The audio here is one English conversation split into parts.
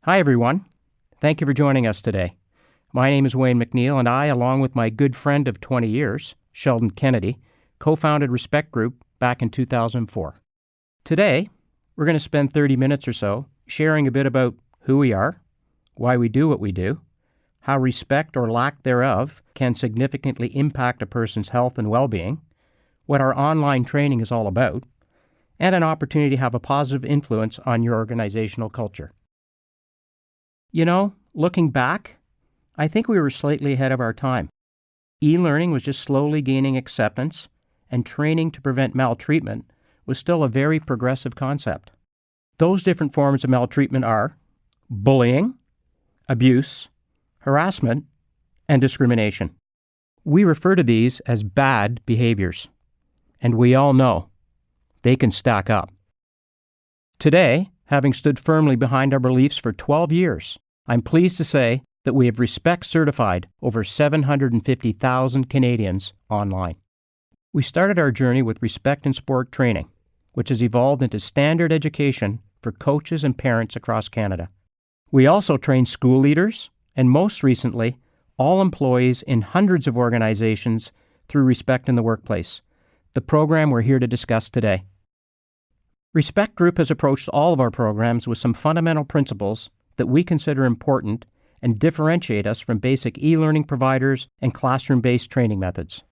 Hi, everyone. Thank you for joining us today. My name is Wayne McNeil, and I, along with my good friend of 20 years, Sheldon Kennedy, co-founded Respect Group back in 2004. Today, we're going to spend 30 minutes or so sharing a bit about who we are, why we do what we do, how respect or lack thereof can significantly impact a person's health and well-being, what our online training is all about, and an opportunity to have a positive influence on your organizational culture. You know, looking back, I think we were slightly ahead of our time. E-learning was just slowly gaining acceptance, and training to prevent maltreatment was still a very progressive concept. Those different forms of maltreatment are bullying, abuse, harassment, and discrimination. We refer to these as bad behaviors, and we all know they can stack up. Today, having stood firmly behind our beliefs for 12 years, I'm pleased to say that we have Respect certified over 750,000 Canadians online. We started our journey with Respect in Sport training, which has evolved into standard education for coaches and parents across Canada. We also train school leaders and, most recently, all employees in hundreds of organizations through Respect in the Workplace, the program we're here to discuss today. Respect Group has approached all of our programs with some fundamental principles that we consider important and differentiate us from basic e-learning providers and classroom-based training methods.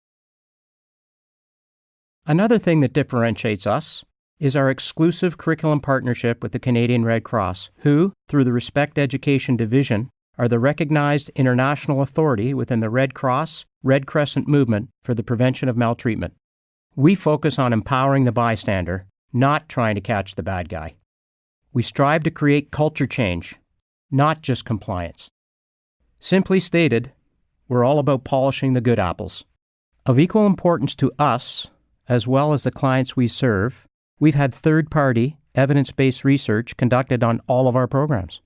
Another thing that differentiates us is our exclusive curriculum partnership with the Canadian Red Cross, who, through the Respect Education Division, are the recognized international authority within the Red Cross, Red Crescent movement for the prevention of maltreatment. We focus on empowering the bystander, not trying to catch the bad guy. We strive to create culture change, not just compliance. Simply stated, we're all about polishing the good apples. Of equal importance to us, as well as the clients we serve, we've had third-party, evidence-based research conducted on all of our programs.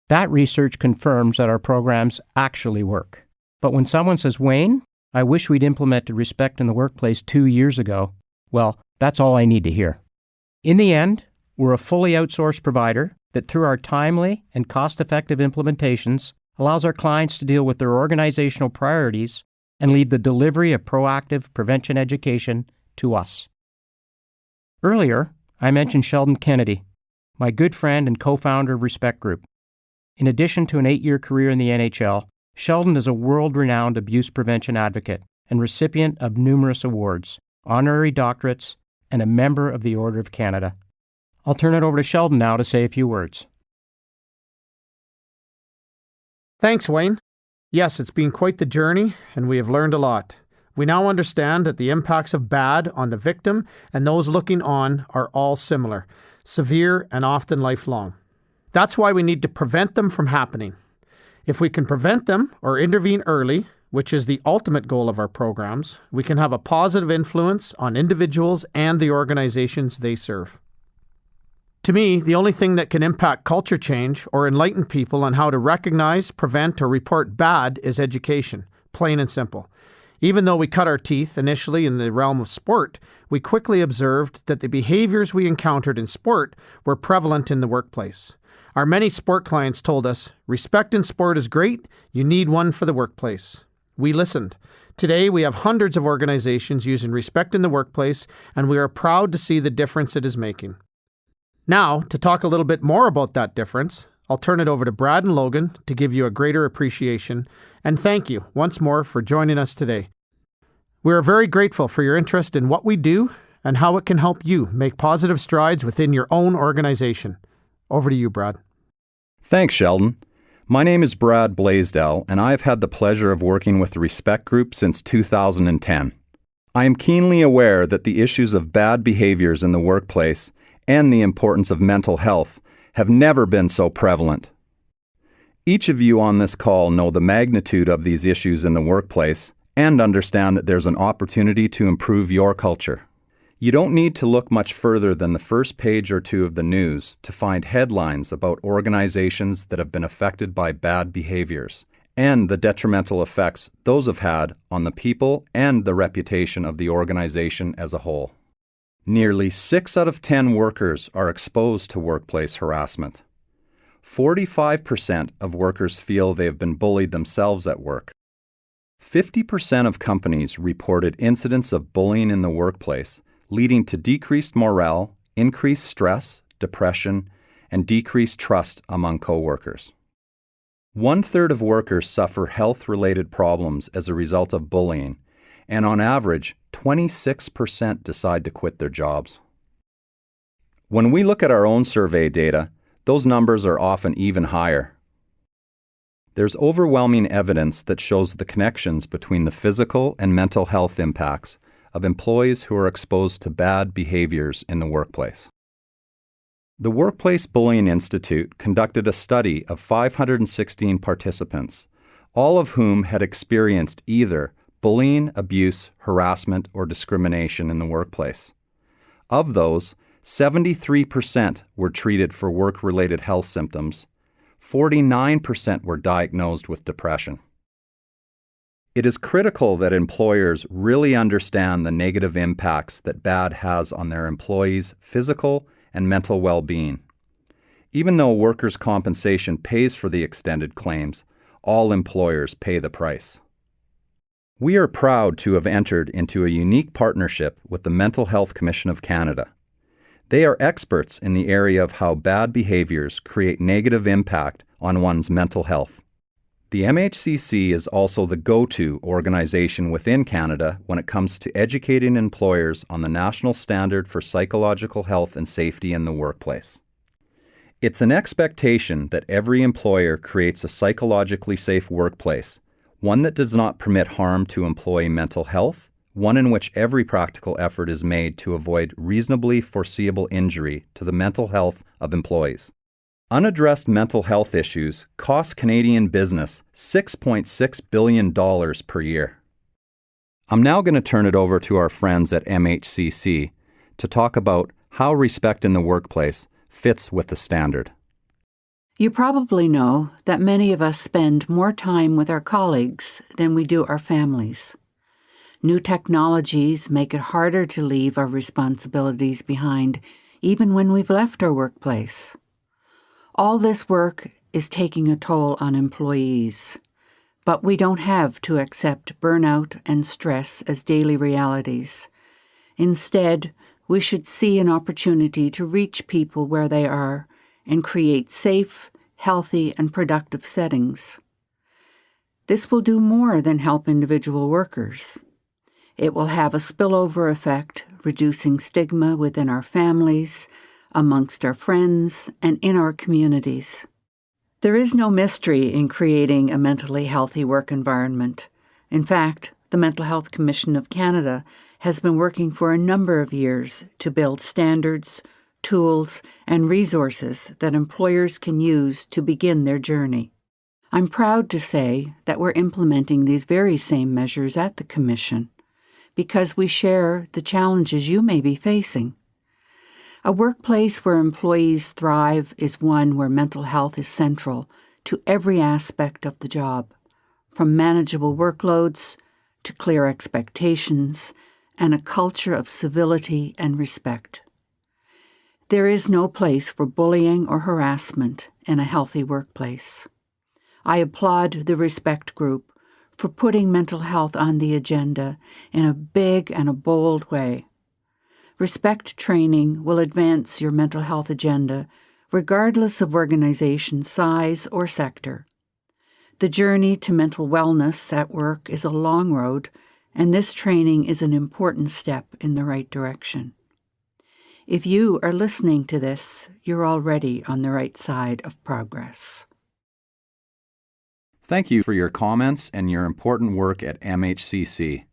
That research confirms that our programs actually work. But when someone says, "Wayne, I wish we'd implemented Respect in the Workplace 2 years ago," well, that's all I need to hear. In the end, we're a fully outsourced provider that, through our timely and cost-effective implementations, allows our clients to deal with their organizational priorities and leave the delivery of proactive prevention education to us. Earlier, I mentioned Sheldon Kennedy, my good friend and co-founder of Respect Group. In addition to an 8-year career in the NHL, Sheldon is a world-renowned abuse prevention advocate and recipient of numerous awards, honorary doctorates, and a member of the Order of Canada. I'll turn it over to Sheldon now to say a few words. Thanks, Wayne. Yes, it's been quite the journey, and we have learned a lot. We now understand that the impacts of bad on the victim and those looking on are all similar, severe and often lifelong. That's why we need to prevent them from happening. If we can prevent them or intervene early, which is the ultimate goal of our programs, we can have a positive influence on individuals and the organizations they serve. To me, the only thing that can impact culture change or enlighten people on how to recognize, prevent, or report bad is education, plain and simple. Even though we cut our teeth initially in the realm of sport, we quickly observed that the behaviors we encountered in sport were prevalent in the workplace. Our many sport clients told us, "Respect in sport is great, you need one for the workplace." We listened. Today, we have hundreds of organizations using Respect in the Workplace, and we are proud to see the difference it is making. Now, to talk a little bit more about that difference, I'll turn it over to Brad and Logan to give you a greater appreciation, and thank you once more for joining us today. We are very grateful for your interest in what we do and how it can help you make positive strides within your own organization. Over to you, Brad. Thanks, Sheldon. My name is Brad Blasdell, and I have had the pleasure of working with the Respect Group since 2010. I am keenly aware that the issues of bad behaviors in the workplace and the importance of mental health have never been so prevalent. Each of you on this call know the magnitude of these issues in the workplace and understand that there's an opportunity to improve your culture. You don't need to look much further than the first page or two of the news to find headlines about organizations that have been affected by bad behaviors and the detrimental effects those have had on the people and the reputation of the organization as a whole. Nearly 6 out of 10 workers are exposed to workplace harassment. 45% of workers feel they have been bullied themselves at work. 50% of companies reported incidents of bullying in the workplace, leading to decreased morale, increased stress, depression, and decreased trust among coworkers. 1/3 of workers suffer health-related problems as a result of bullying, and on average, 26% decide to quit their jobs. When we look at our own survey data, those numbers are often even higher. There's overwhelming evidence that shows the connections between the physical and mental health impacts of employees who are exposed to bad behaviors in the workplace. The Workplace Bullying Institute conducted a study of 516 participants, all of whom had experienced either bullying, abuse, harassment, or discrimination in the workplace. Of those, 73% were treated for work-related health symptoms. 49% were diagnosed with depression. It is critical that employers really understand the negative impacts that BAD has on their employees' physical and mental well-being. Even though workers' compensation pays for the extended claims, all employers pay the price. We are proud to have entered into a unique partnership with the Mental Health Commission of Canada. They are experts in the area of how bad behaviors create negative impact on one's mental health. The MHCC is also the go-to organization within Canada when it comes to educating employers on the national standard for psychological health and safety in the workplace. It's an expectation that every employer creates a psychologically safe workplace, one that does not permit harm to employee mental health, one in which every practical effort is made to avoid reasonably foreseeable injury to the mental health of employees. Unaddressed mental health issues cost Canadian business $6.6 billion per year. I'm now going to turn it over to our friends at MHCC to talk about how respect in the workplace fits with the standard. You probably know that many of us spend more time with our colleagues than we do our families. New technologies make it harder to leave our responsibilities behind, even when we've left our workplace. All this work is taking a toll on employees, but we don't have to accept burnout and stress as daily realities. Instead, we should see an opportunity to reach people where they are and create safe, healthy, and productive settings. This will do more than help individual workers. It will have a spillover effect, reducing stigma within our families, amongst our friends, and in our communities. There is no mystery in creating a mentally healthy work environment. In fact, the Mental Health Commission of Canada has been working for a number of years to build standards, tools, and resources that employers can use to begin their journey. I'm proud to say that we're implementing these very same measures at the Commission because we share the challenges you may be facing. A workplace where employees thrive is one where mental health is central to every aspect of the job, from manageable workloads to clear expectations and a culture of civility and respect. There is no place for bullying or harassment in a healthy workplace. I applaud the Respect Group for putting mental health on the agenda in a big and a bold way. Respect training will advance your mental health agenda regardless of organization size or sector. The journey to mental wellness at work is a long road, and this training is an important step in the right direction. If you are listening to this, you're already on the right side of progress. Thank you for your comments and your important work at MHCC.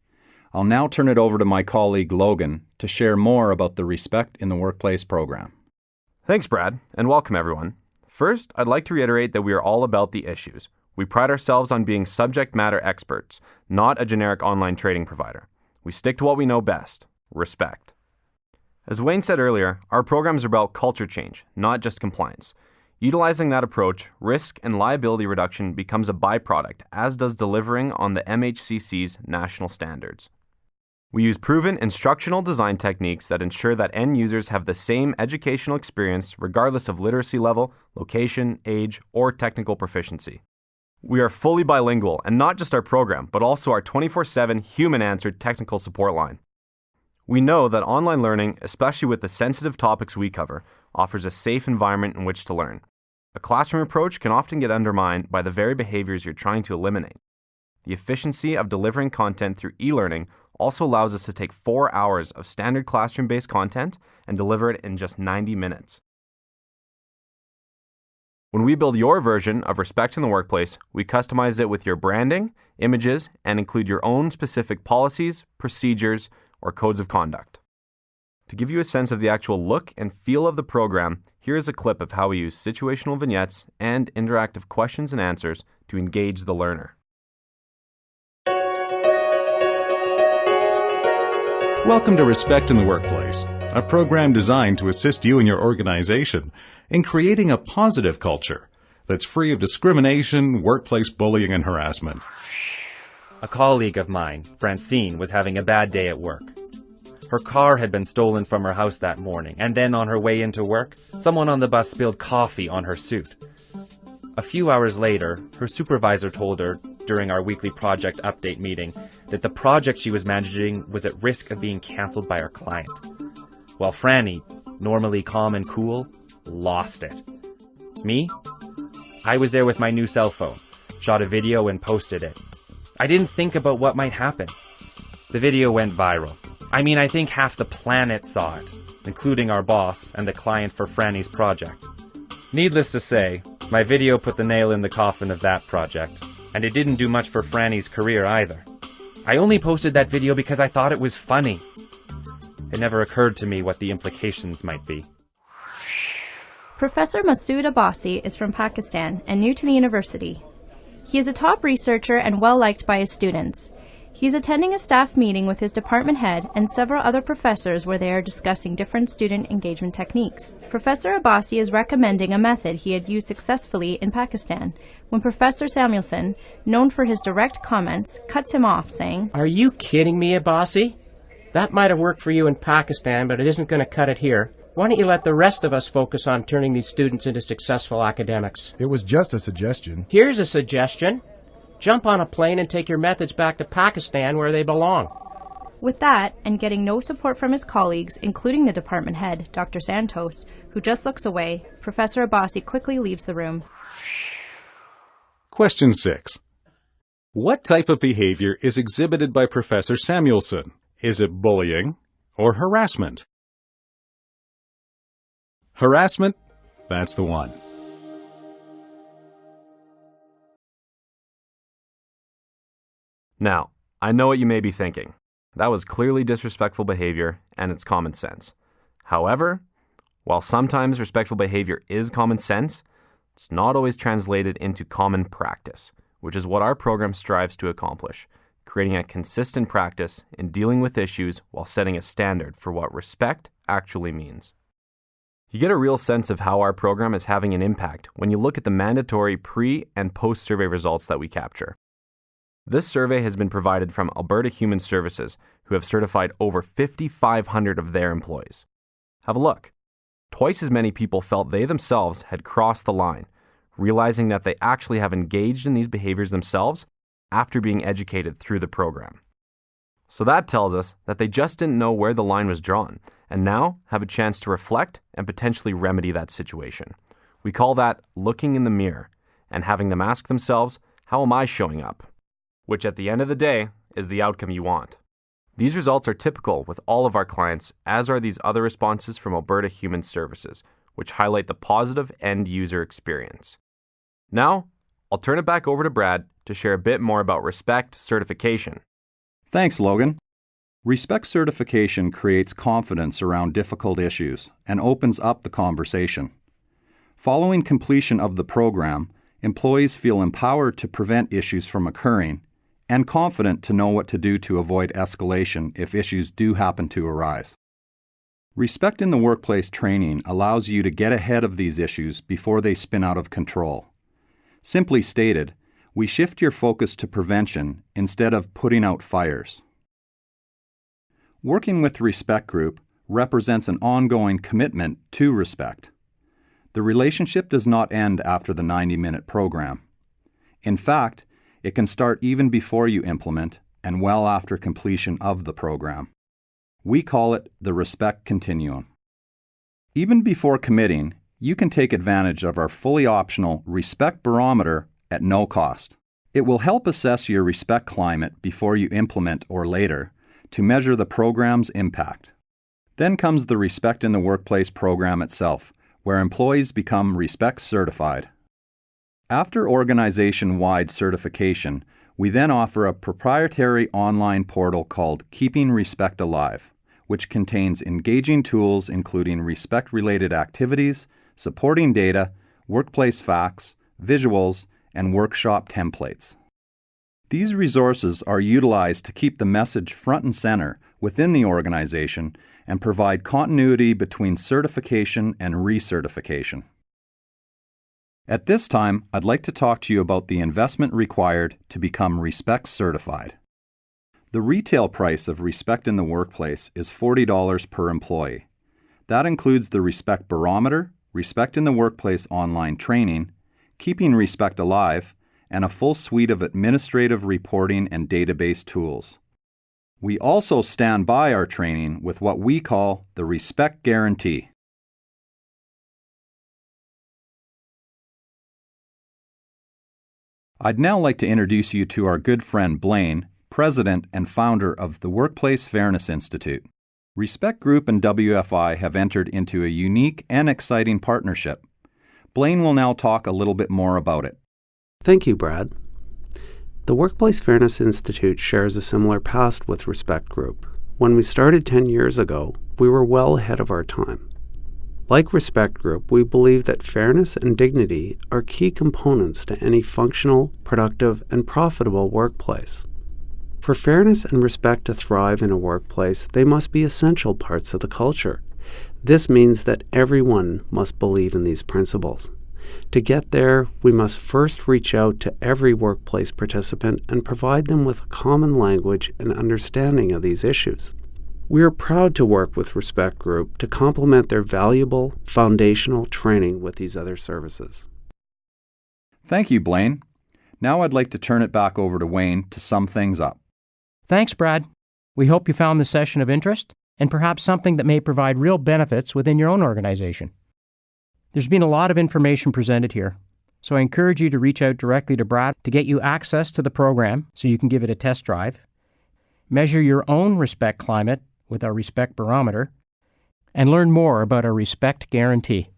I'll now turn it over to my colleague Logan to share more about the Respect in the Workplace program. Thanks, Brad, and welcome everyone. First, I'd like to reiterate that we are all about the issues. We pride ourselves on being subject matter experts, not a generic online trading provider. We stick to what we know best: respect. As Wayne said earlier, our programs are about culture change, not just compliance. Utilizing that approach, risk and liability reduction becomes a byproduct, as does delivering on the MHCC's national standards. We use proven instructional design techniques that ensure that end users have the same educational experience regardless of literacy level, location, age, or technical proficiency. We are fully bilingual, and not just our program, but also our 24/7 human-answered technical support line. We know that online learning, especially with the sensitive topics we cover, offers a safe environment in which to learn. A classroom approach can often get undermined by the very behaviors you're trying to eliminate. The efficiency of delivering content through e-learning also allows us to take 4 hours of standard classroom-based content and deliver it in just 90 minutes. When we build your version of Respect in the Workplace, we customize it with your branding, images, and include your own specific policies, procedures, or codes of conduct. To give you a sense of the actual look and feel of the program, here is a clip of how we use situational vignettes and interactive questions and answers to engage the learner. Welcome to Respect in the Workplace, a program designed to assist you and your organization in creating a positive culture that's free of discrimination, workplace bullying, and harassment. A colleague of mine, Francine, was having a bad day at work. Her car had been stolen from her house that morning, and then on her way into work, someone on the bus spilled coffee on her suit. A few hours later, her supervisor told her, during our weekly project update meeting, that the project she was managing was at risk of being cancelled by our client. While Franny, normally calm and cool, lost it. Me? I was there with my new cell phone, shot a video and posted it. I didn't think about what might happen. The video went viral. I think half the planet saw it, including our boss and the client for Franny's project. Needless to say, my video put the nail in the coffin of that project, and it didn't do much for Franny's career either. I only posted that video because I thought it was funny. It never occurred to me what the implications might be. Professor Masood Abbasi is from Pakistan and new to the university. He is a top researcher and well-liked by his students. He is attending a staff meeting with his department head and several other professors where they are discussing different student engagement techniques. Professor Abbasi is recommending a method he had used successfully in Pakistan when Professor Samuelson, known for his direct comments, cuts him off, saying, Are you kidding me, Abbasi? That might have worked for you in Pakistan, but it isn't going to cut it here. Why don't you let the rest of us focus on turning these students into successful academics? It was just a suggestion. Here's a suggestion. Jump on a plane and take your methods back to Pakistan where they belong. With that, and getting no support from his colleagues, including the department head, Dr. Santos, who just looks away, Professor Abbasi quickly leaves the room. Question 6. What type of behavior is exhibited by Professor Samuelson? Is it bullying or harassment? Harassment? That's the one. Now, I know what you may be thinking. That was clearly disrespectful behavior, and it's common sense. However, while sometimes respectful behavior is common sense, it's not always translated into common practice, which is what our program strives to accomplish, creating a consistent practice in dealing with issues while setting a standard for what respect actually means. You get a real sense of how our program is having an impact when you look at the mandatory pre- and post-survey results that we capture. This survey has been provided from Alberta Human Services, who have certified over 5,500 of their employees. Have a look. Twice as many people felt they themselves had crossed the line, realizing that they actually have engaged in these behaviors themselves after being educated through the program. So that tells us that they just didn't know where the line was drawn, and now have a chance to reflect and potentially remedy that situation. We call that looking in the mirror and having them ask themselves, how am I showing up? Which at the end of the day is the outcome you want. These results are typical with all of our clients, as are these other responses from Alberta Human Services, which highlight the positive end user experience. Now, I'll turn it back over to Brad to share a bit more about Respect certification. Thanks, Logan. Respect certification creates confidence around difficult issues and opens up the conversation. Following completion of the program, employees feel empowered to prevent issues from occurring and confident to know what to do to avoid escalation if issues do happen to arise. Respect in the Workplace training allows you to get ahead of these issues before they spin out of control. Simply stated, we shift your focus to prevention instead of putting out fires. Working with the Respect Group represents an ongoing commitment to respect. The relationship does not end after the 90-minute program. In fact, it can start even before you implement and well after completion of the program. We call it the Respect Continuum. Even before committing, you can take advantage of our fully optional Respect Barometer at no cost. It will help assess your respect climate before you implement or later to measure the program's impact. Then comes the Respect in the Workplace program itself, where employees become Respect certified. After organization-wide certification, we then offer a proprietary online portal called Keeping Respect Alive, which contains engaging tools including respect-related activities, supporting data, workplace facts, visuals, and workshop templates. These resources are utilized to keep the message front and center within the organization and provide continuity between certification and recertification. At this time, I'd like to talk to you about the investment required to become Respect certified. The retail price of Respect in the Workplace is $40 per employee. That includes the Respect Barometer, Respect in the Workplace online training, Keeping Respect Alive, and a full suite of administrative reporting and database tools. We also stand by our training with what we call the Respect Guarantee. I'd now like to introduce you to our good friend Blaine, President and founder of the Workplace Fairness Institute. Respect Group and WFI have entered into a unique and exciting partnership. Blaine will now talk a little bit more about it. Thank you, Brad. The Workplace Fairness Institute shares a similar past with Respect Group. When we started 10 years ago, we were well ahead of our time. Like Respect Group, we believe that fairness and dignity are key components to any functional, productive, and profitable workplace. For fairness and respect to thrive in a workplace, they must be essential parts of the culture. This means that everyone must believe in these principles. To get there, we must first reach out to every workplace participant and provide them with a common language and understanding of these issues. We are proud to work with Respect Group to complement their valuable foundational training with these other services. Thank you, Blaine. Now I'd like to turn it back over to Wayne to sum things up. Thanks, Brad. We hope you found the session of interest and perhaps something that may provide real benefits within your own organization. There's been a lot of information presented here, so I encourage you to reach out directly to Brad to get you access to the program so you can give it a test drive, measure your own respect climate with our Respect Barometer, and learn more about our Respect Guarantee.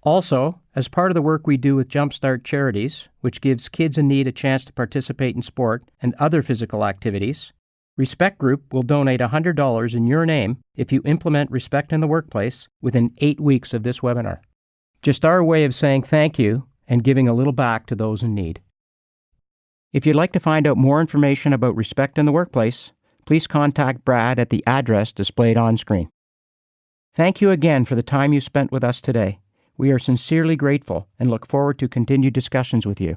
Also, as part of the work we do with Jumpstart Charities, which gives kids in need a chance to participate in sport and other physical activities, Respect Group will donate $100 in your name if you implement Respect in the Workplace within 8 weeks of this webinar. Just our way of saying thank you and giving a little back to those in need. If you'd like to find out more information about Respect in the Workplace, please contact Brad at the address displayed on screen. Thank you again for the time you spent with us today. We are sincerely grateful and look forward to continued discussions with you.